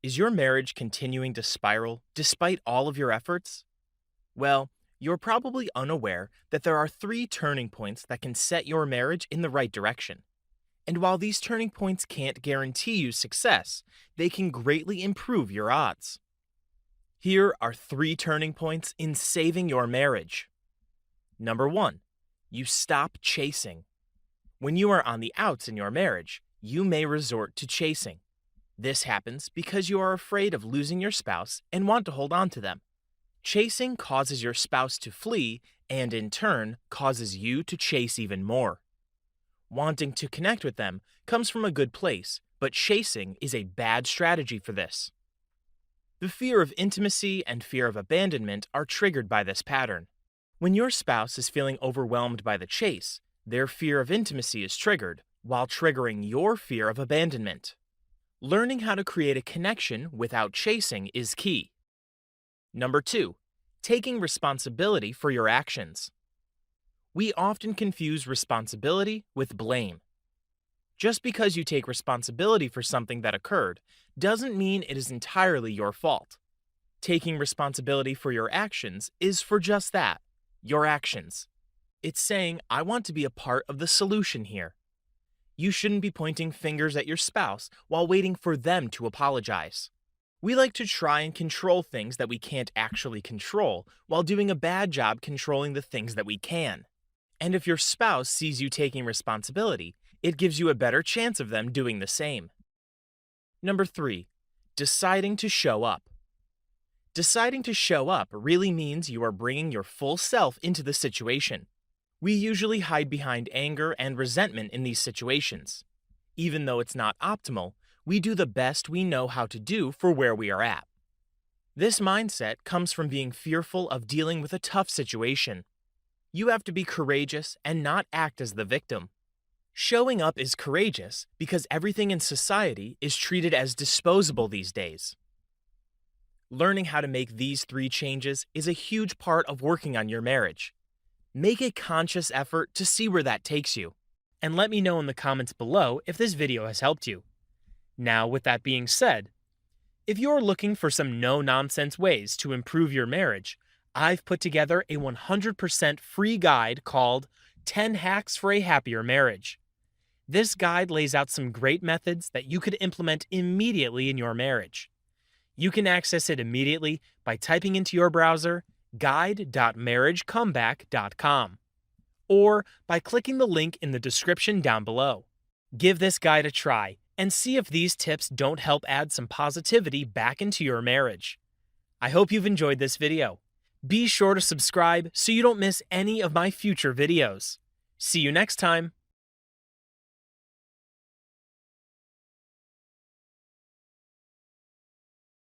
Is your marriage continuing to spiral despite all of your efforts? Well, you're probably unaware that there are three turning points that can set your marriage in the right direction. And while these turning points can't guarantee you success, they can greatly improve your odds. Here are three turning points in saving your marriage. Number one, you stop chasing. When you are on the outs in your marriage, you may resort to chasing. This happens because you are afraid of losing your spouse and want to hold on to them. Chasing causes your spouse to flee and, in turn, causes you to chase even more. Wanting to connect with them comes from a good place, but chasing is a bad strategy for this. The fear of intimacy and fear of abandonment are triggered by this pattern. When your spouse is feeling overwhelmed by the chase, their fear of intimacy is triggered, while triggering your fear of abandonment. Learning how to create a connection without chasing is key. Number two, taking responsibility for your actions. We often confuse responsibility with blame. Just because you take responsibility for something that occurred doesn't mean it is entirely your fault. Taking responsibility for your actions is for just that, your actions. It's saying, I want to be a part of the solution here. You shouldn't be pointing fingers at your spouse while waiting for them to apologize. We like to try and control things that we can't actually control while doing a bad job controlling the things that we can. And if your spouse sees you taking responsibility, it gives you a better chance of them doing the same. Number three, deciding to show up. Deciding to show up really means you are bringing your full self into the situation. We usually hide behind anger and resentment in these situations. Even though it's not optimal, we do the best we know how to do for where we are at. This mindset comes from being fearful of dealing with a tough situation. You have to be courageous and not act as the victim. Showing up is courageous because everything in society is treated as disposable these days. Learning how to make these three changes is a huge part of working on your marriage. Make a conscious effort to see where that takes you. And let me know in the comments below if this video has helped you. Now, with that being said, if you're looking for some no-nonsense ways to improve your marriage, I've put together a 100% free guide called 10 Hacks for a Happier Marriage. This guide lays out some great methods that you could implement immediately in your marriage. You can access it immediately by typing into your browser guide.marriagecomeback.com or by clicking the link in the description down below. Give this guide a try and see if these tips don't help add some positivity back into your marriage. I hope you've enjoyed this video. Be sure to subscribe so you don't miss any of my future videos. See you next time.